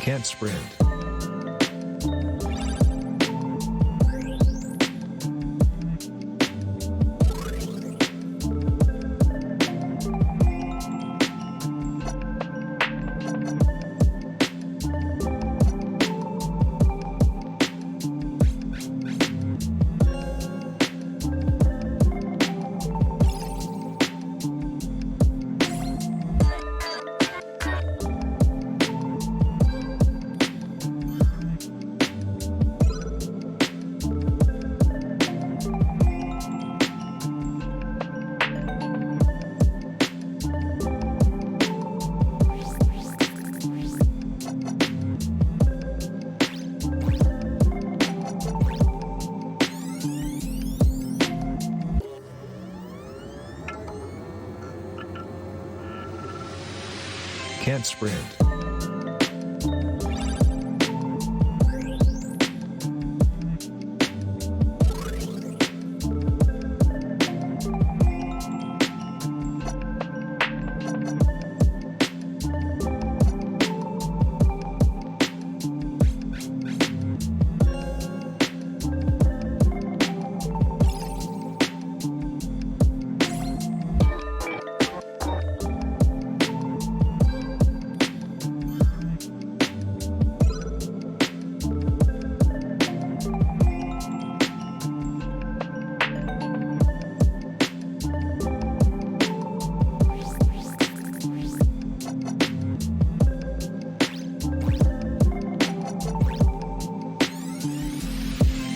Can't sprint. Can't sprint.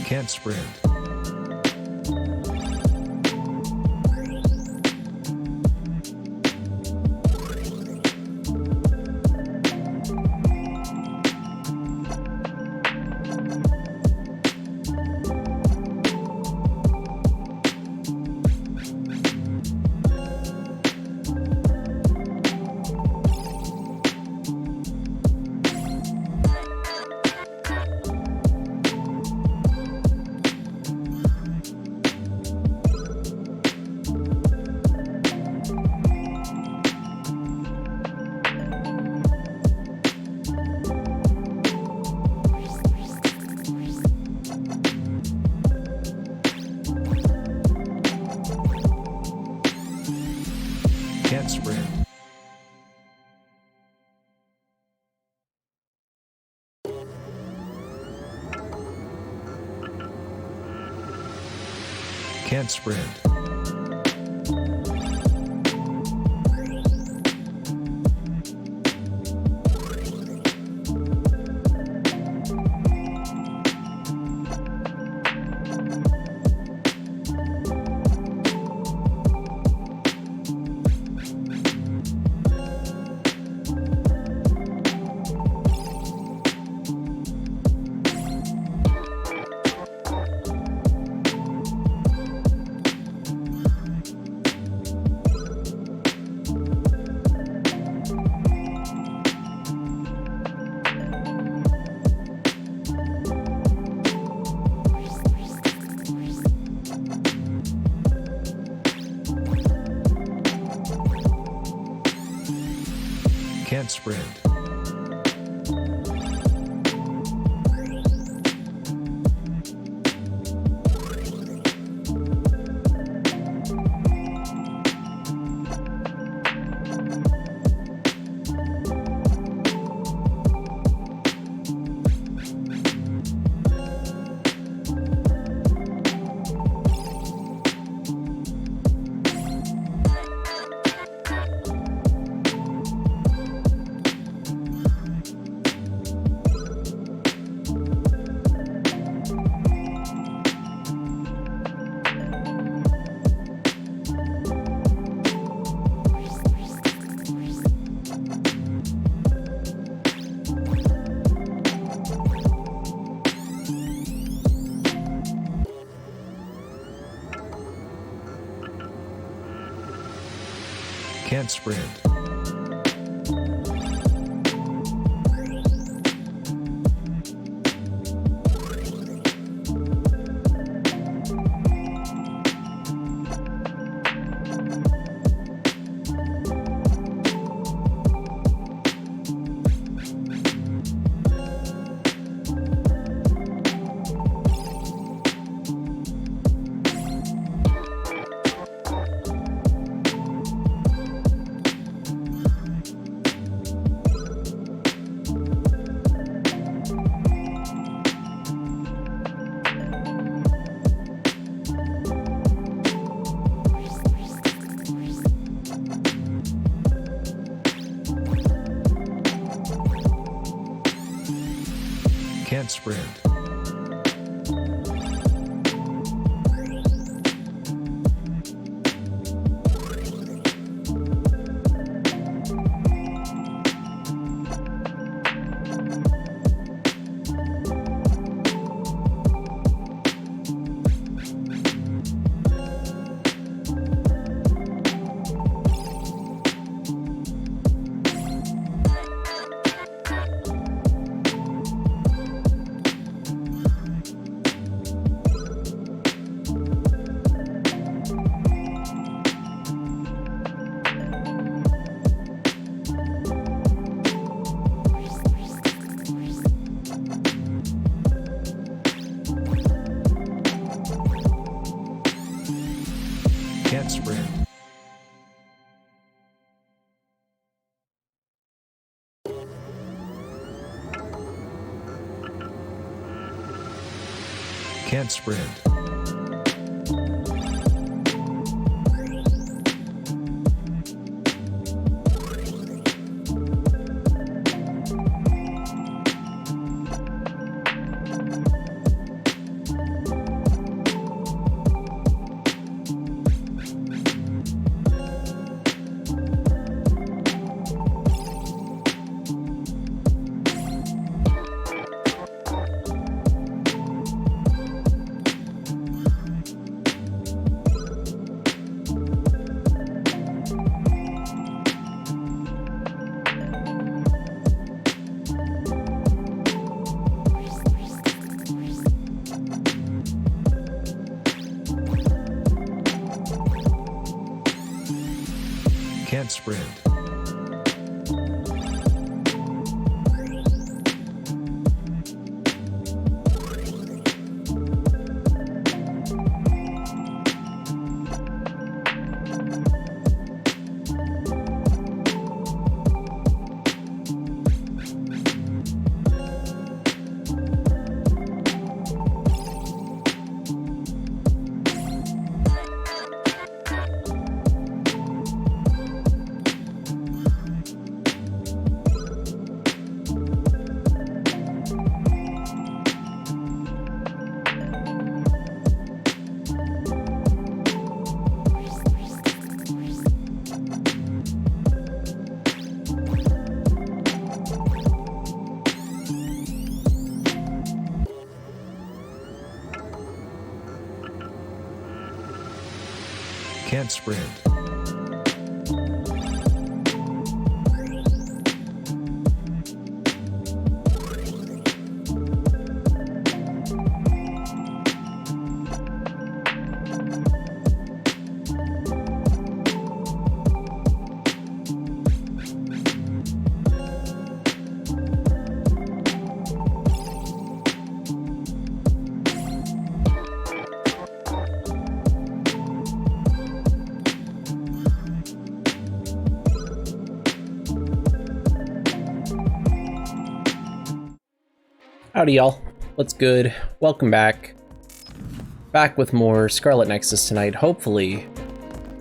Can't sprint. Can't sprint. Can't sprint. Can't sprint. Can't sprint. Can't sprint. Can't sprint. Can't sprint. Can't sprint. Can't sprint. Howdy y'all, what's good? Welcome back. Back with more Scarlet Nexus tonight. Hopefully,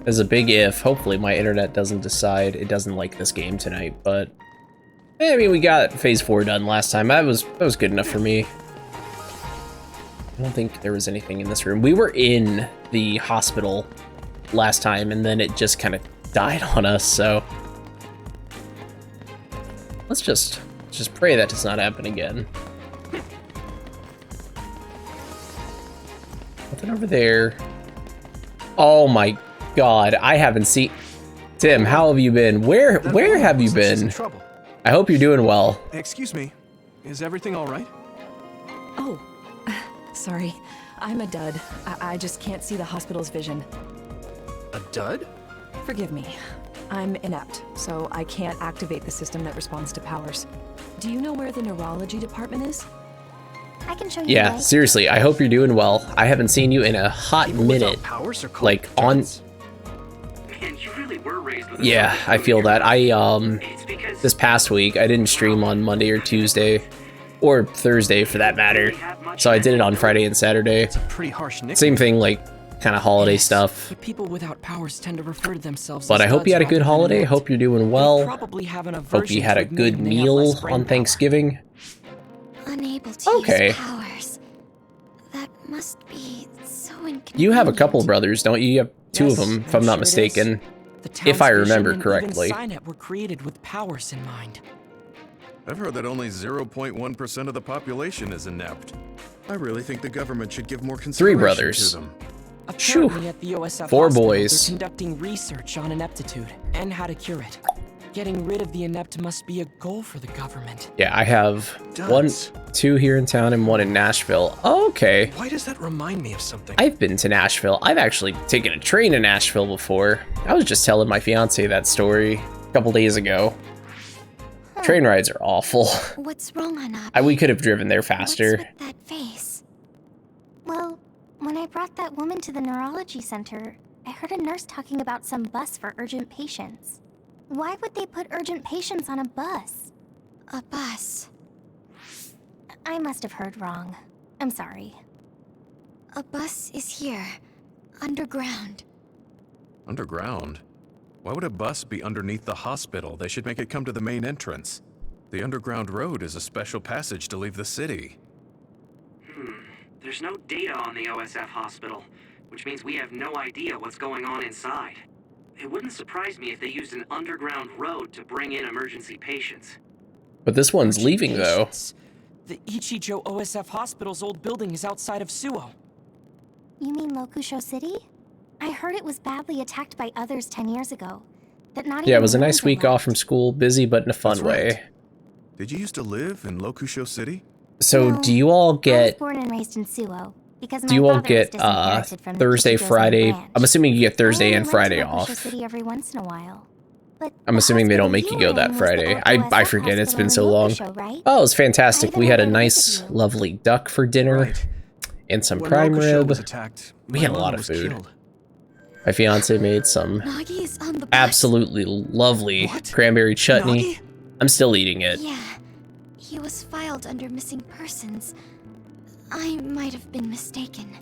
there's a big if, hopefully my internet doesn't decide it doesn't like this game tonight, but I mean, we got phase 4 done last time. That was good enough for me. I don't think there was anything in this room. We were in the hospital last time and then it just kind of died on us, so let's just pray that does not happen again. Nothing over there. Oh my god, I haven't seen... Tim, how have you been? Where have you been? I hope you're doing well. Excuse me, is everything all right? Oh, sorry. I'm a dud. I just can't see the hospital's vision. A dud? Forgive me. I'm inept, so I can't activate the system that responds to powers. Do you know where the neurology department is? I can show you. Yeah, seriously, I hope you're doing well. I haven't seen you in a hot minute. Like, on... Man, you really were raised with Yeah, I feel that. This past week, I didn't stream on Monday or Tuesday, or Thursday for that matter. So I did it on Friday and Saturday. It's a pretty harsh nickname. Same thing, like, kind of holiday stuff. But people without powers tend to refer to themselves But as I hope you had a gods good rather than holiday. immortal. Hope you're doing They well. probably have an Hope aversion you had to a good admitting they have meal less brain on power. Thanksgiving. unable to Okay. use powers. That must be so inconvenient. You have a couple brothers, don't you? You have two of Yes, them, if I'm I'm not sure it is. mistaken. The If I town's remember vision correctly. And even Cynet were created with powers in mind. I've heard that only 0.1% of the population is inept. I really think the government should give more consideration brothers. to them. Apparently at the OSF 4 hospital, boys. They're conducting research on ineptitude and how to cure it. Getting rid of the inept must be a goal for the government. Yeah, I have Does. 2 here in town and 1 in Nashville. Oh, okay. Why does that remind me of something? I've been to Nashville. I've actually taken a train to Nashville before. I was just telling my fiance that story a couple days ago. Train rides are awful. What's wrong, Anabi? We could have driven there faster. What's with that face? Well, when I brought that woman to the neurology center, I heard a nurse talking about some bus for urgent patients. Why would they put urgent patients on a bus? A bus. I must have heard wrong. I'm sorry. A bus is here, underground. Underground? Why would a bus be underneath the hospital? They should make it come to the main entrance. The underground road is a special passage to leave the city. There's no data on the OSF hospital, which means we have no idea what's going on inside. It wouldn't surprise me if they used an underground road to bring in emergency patients. But this one's leaving, though. Patients. The Ichijo OSF hospital's old building is outside of Suo. You mean Lokusho City? I heard it was badly attacked by others 10 years ago. That not Yeah, it even was a nice ruins are week off from left. school, busy but in a fun That's right. way. Did you used to live in Lokusho City? So No, do you all I was get born and raised in Suo. Because do my you all father get was disinherited from the Thursday, Ichijo's main Friday? branch. I'm assuming you get Thursday I and only Friday went to Lokusho off. City every once in a while. But I'm the assuming they don't hospital make you were go in that was the Friday. old I OSF forget, it's been hospital so long. in Lokusho, right? Oh, it was fantastic. I We even had a went to nice, visit you. lovely duck for dinner Right. and some When prime Lokusho rib. was attacked, We my had a mother lot of was food. killed. My fiance made some Nagi is on the bus. absolutely lovely What? cranberry chutney. Nagi? I'm still eating it. Yeah. He was filed under missing persons. I might have been mistaken.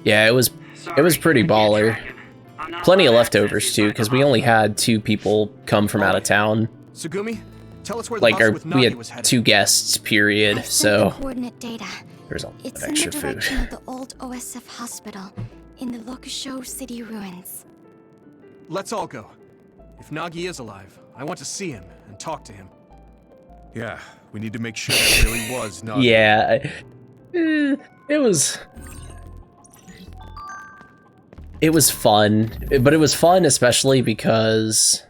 Yeah, it was Sorry, pretty I can't baller. track him. I'm not Plenty of allowed access leftovers too, inside because the we only hospital. had 2 people come from out of town. Sugumi, tell us where the Like, bus with we Nagi was had headed. 2 guests, period. I've sent So the coordinate data. there's an It's in extra the food. direction of the old OSF hospital in the Lokusho City ruins. Let's all go. If Nagi is alive, I want to see him and talk to him. Yeah, we need to make sure that really was not. Yeah, it was. It was fun, but it was fun especially because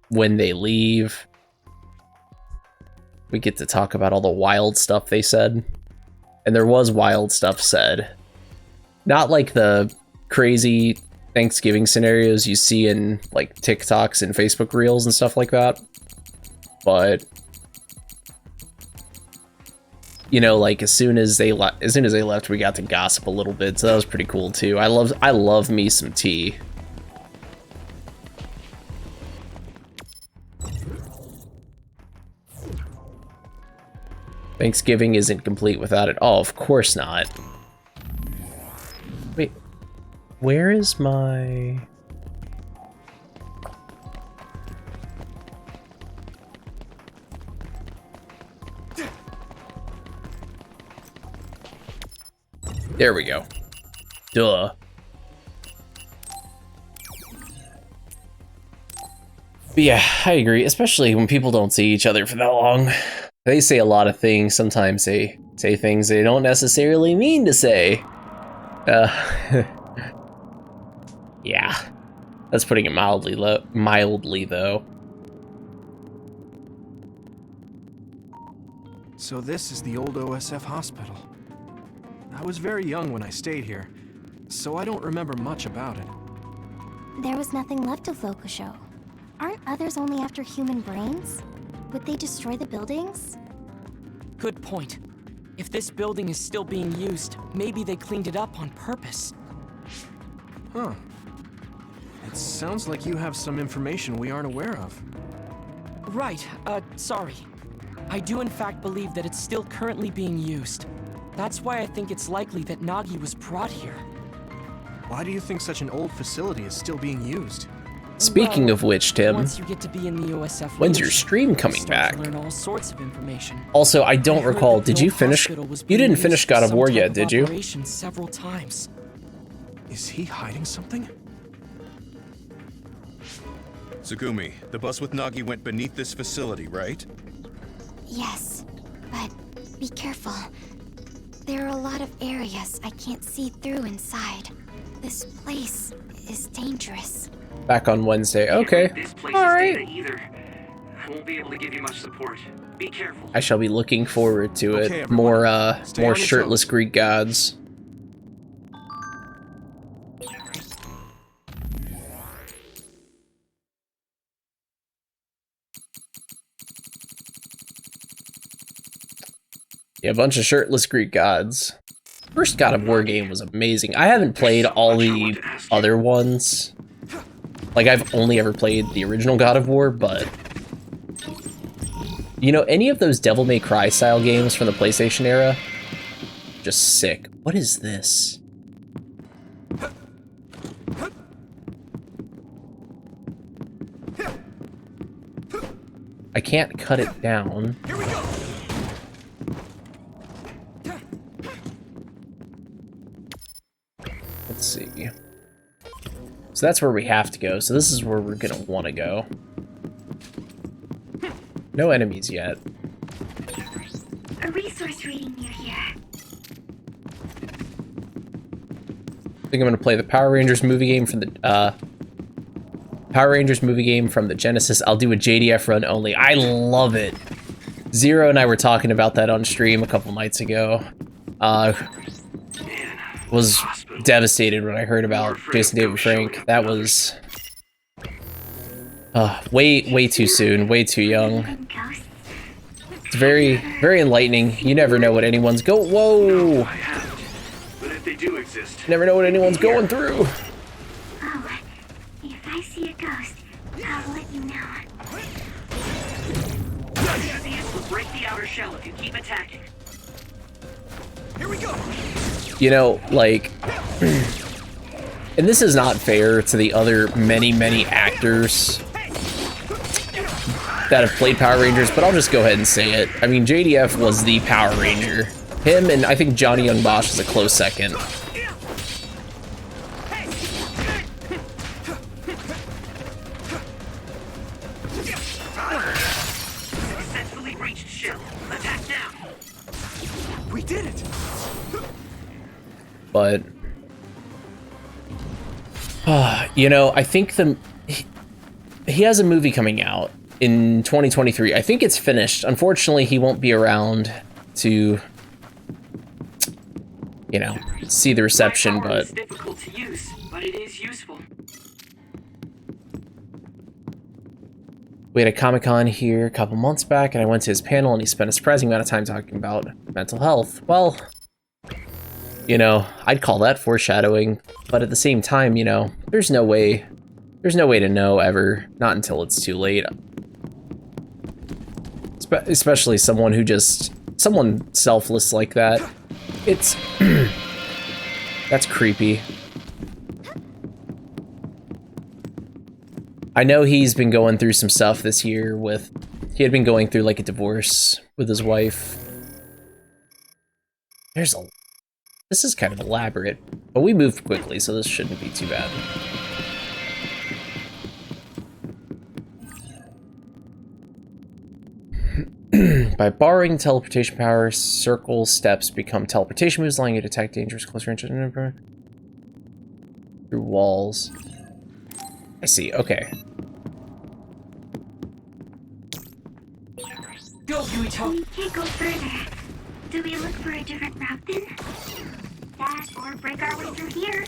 when they leave, we get to talk about all the wild stuff they said. And there was wild stuff said. Not like the crazy Thanksgiving scenarios you see in like TikToks and Facebook Reels and stuff like that. But you know, like as soon as they left, we got to gossip a little bit, so that was pretty cool too. I love me some tea. Thanksgiving isn't complete without it. Oh, of course not. Wait, where is my... There we go. Duh. But yeah, I agree, especially when people don't see each other for that long. They say a lot of things. Sometimes they say things they don't necessarily mean to say. Yeah. That's putting it mildly though. So this is the old OSF hospital. I was very young when I stayed here, so I don't remember much about it. There was nothing left of Lokusho. Aren't others only after human brains? Would they destroy the buildings? Good point. If this building is still being used, maybe they cleaned it up on purpose. Huh. It sounds like you have some information we aren't aware of. Right, sorry. I do in fact believe that it's still currently being used. That's why I think it's likely that Nagi was brought here. Why do you think such an old facility is still being used? Speaking of which, Tim, Once you get to be in the OSF when's your leadership, stream you coming start back? to learn all sorts of information. Also, I don't heard recall, that did the you old finish? hospital was You being didn't used finish for God of some War type yet, of did you? operation several times. Is he hiding something? Tsugumi, the bus with Nagi went beneath this facility, right? Yes, but be careful. There are a lot of areas I can't see through inside. This place is dangerous. Back on Wednesday. Okay. This place All is right. data either. I won't be able to give you much support. Be careful. I shall be looking forward to it. Okay, everyone. More Stay more on your shirtless toes. Greek gods. Yeah, a bunch of shirtless Greek gods. First God of War game was amazing. I haven't played all the other ones. Like, I've only ever played the original God of War, but... You know, any of those Devil May Cry style games from the PlayStation era? Just sick. What is this? I can't cut it down. Here we go. Let's see. So that's where we have to go. So this is where we're gonna want to go. No enemies yet. A resource reading near here. I think I'm gonna play the Power Rangers movie game from the Genesis. I'll do a JDF run only. I love it. Zero and I were talking about that on stream a couple nights ago. Was devastated when I heard about Jason David Frank. That was way too soon, way too young. It's very enlightening. You never know what anyone's whoa! But if they do exist, Never know what anyone's going through. Oh, if I see a ghost, I'll let you know. ants will break the outer shell if you keep attacking. Here we go. You know, like, and this is not fair to the other many actors that have played Power Rangers, but I'll just go ahead and say it. I mean, JDF was the Power Ranger. Him and I think Johnny Young Bosch is a close second. Successfully reached shell. Attack now. We did it. But you know, I think he has a movie coming out in 2023. I think it's finished. Unfortunately, he won't be around to, you know, see the reception, My power but is difficult to use, but it is useful. we had a Comic-Con here a couple months back, and I went to his panel, and he spent a surprising amount of time talking about mental health. Well, you know, I'd call that foreshadowing, but at the same time, you know, there's no way to know ever, not until it's too late. Especially someone selfless like that. It's, that's creepy. I know he's been going through some stuff this year he had been going through like a divorce with his wife. This is kind of elaborate, but we moved quickly, so this shouldn't be too bad. By borrowing teleportation power, circle steps become teleportation moves, allowing you to attack dangerous close range through walls. I see, okay. Go, Yuito! We can't go further. Do we look for a different route then? That or break our way through here?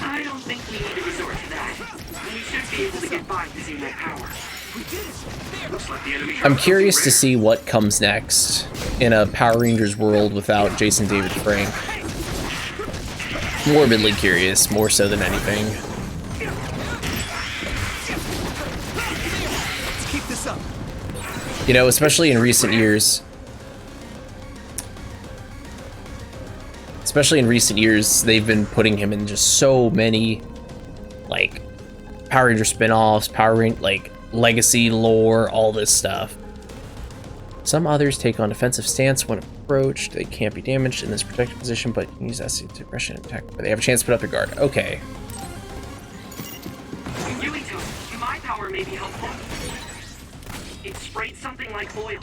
I don't think we need to resort to that. We should be able to get by using that power. Looks like the enemy. I'm curious to see what comes next in a Power Rangers world without Jason David Frank. Morbidly curious, more so than anything. Let's keep this up. You know, especially in recent years, they've been putting him in just so many, like, Power Ranger spin-offs, Power Ranger, like, legacy lore, all this stuff. Some others take on defensive stance when approached. They can't be damaged in this protected position, but you can use SC to aggression and attack. But they have a chance to put up their guard. Okay. My power may be helpful. It sprayed something like oil.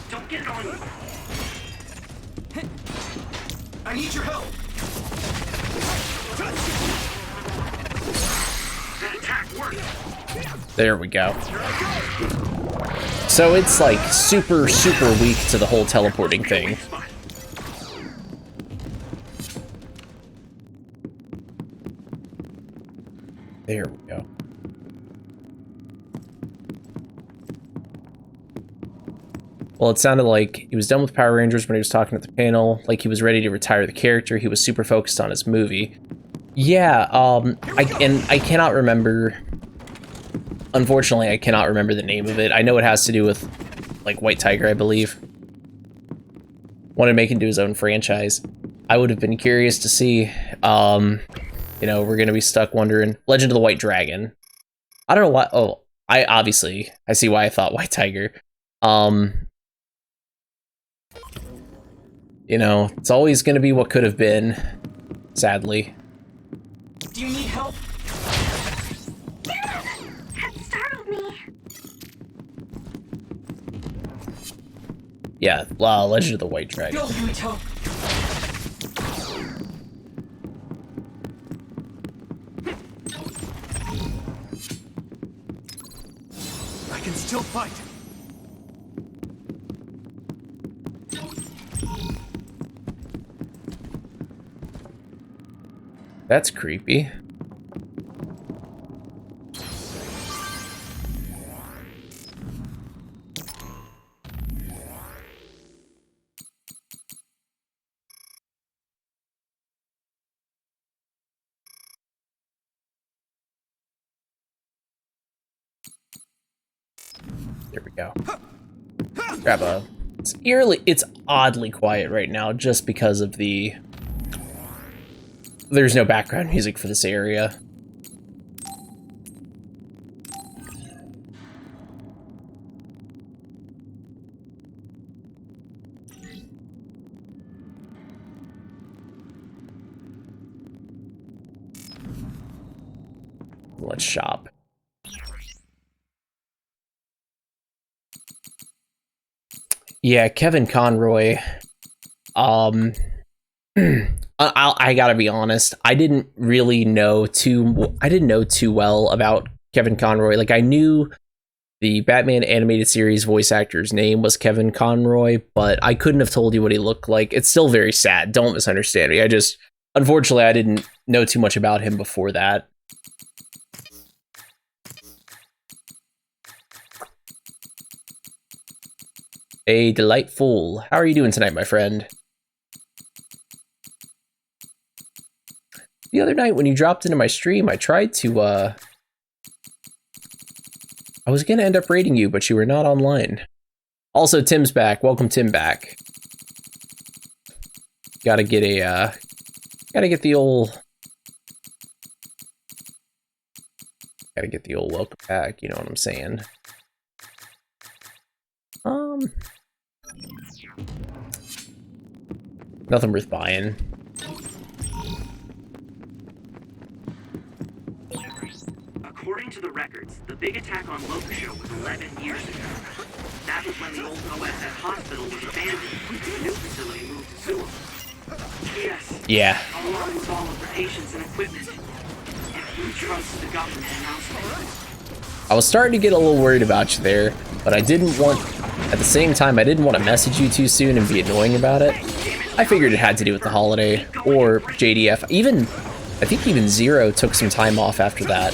Don't get it on you. I need your help. That attack worked. There we go. So it's like super, super weak to the whole teleporting thing. There we go. Well, it sounded like he was done with Power Rangers when he was talking at the panel, like he was ready to retire the character. He was super focused on his movie. Yeah, I cannot remember. Unfortunately, I cannot remember the name of it. I know it has to do with, like, White Tiger, I believe. Wanted to make him do his own franchise. I would have been curious to see. You know, we're gonna be stuck wondering. Legend of the White Dragon. I don't know why. Oh, I see why I thought White Tiger. You know, it's always gonna be what could have been, sadly. Do you need help? That startled me. Yeah, Legend of the White Dragon. Go, Yuito. I can still fight. That's creepy. There we go. Grab a... It's oddly quiet right now just because of the... There's no background music for this area. Let's shop. Yeah, Kevin Conroy. I gotta be honest. I didn't know too well about Kevin Conroy. Like, I knew the Batman animated series voice actor's name was Kevin Conroy, but I couldn't have told you what he looked like. It's still very sad. Don't misunderstand me. Unfortunately, I didn't know too much about him before that. A delightful. How are you doing tonight, my friend? The other night when you dropped into my stream, I tried to, I was gonna end up raiding you, but you were not online. Also, Tim's back. Welcome Tim back. Gotta get the old welcome back, you know what I'm saying. Nothing worth buying. According to the records, the big attack on Locusho was 11 years ago. That was when the old OSF hospital was abandoned and the new facility moved to Sewell. Yes. Yeah. Along with all of the patients and equipment. If you trust the government announcement. I was starting to get a little worried about you there, but at the same time, I didn't want to message you too soon and be annoying about it. I figured it had to do with the holiday, or JDF. I think even Zero took some time off after that.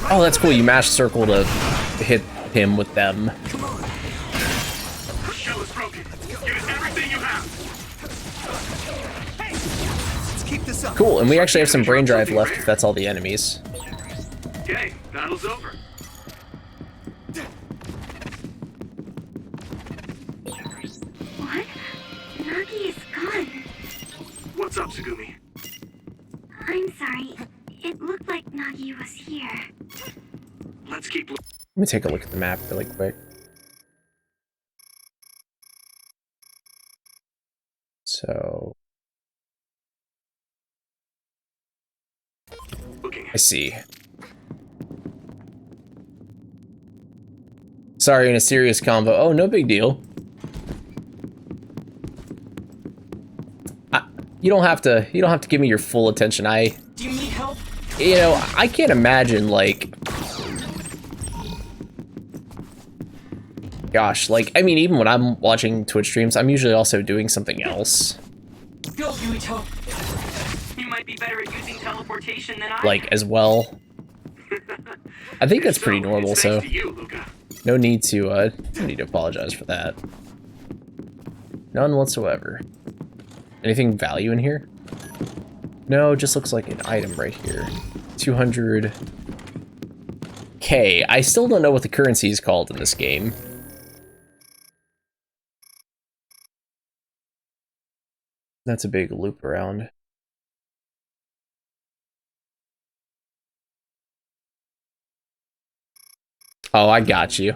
Oh, that's cool. You mashed circle to hit him with them. Cool, and we actually have some brain drive left if that's all the enemies. Okay, battle's over. What? Nagi is gone. What's up, Tsugumi? I'm sorry. It looked like Nagi was here. Let's keep Let me take a look at the map really quick. So looking. I see. Sorry, in a serious combo. Oh, no big deal. You don't have to. You don't have to give me your full attention. Do you need help? You know, I can't imagine like. Gosh, like I mean, even when I'm watching Twitch streams, I'm usually also doing something else. Go, Yuito. You might be better at using teleportation than I Like as well. I think that's pretty So, normal. it's So thanks to you, Luca. no need to apologize for that. None whatsoever. Anything of value in here? No, just looks like an item right here. 200K. I still don't know what the currency is called in this game. That's a big loop around. Oh, I got you.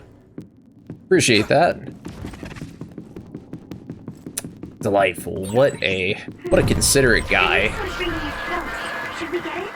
Appreciate that. Delightful. What a considerate guy. Should we get it?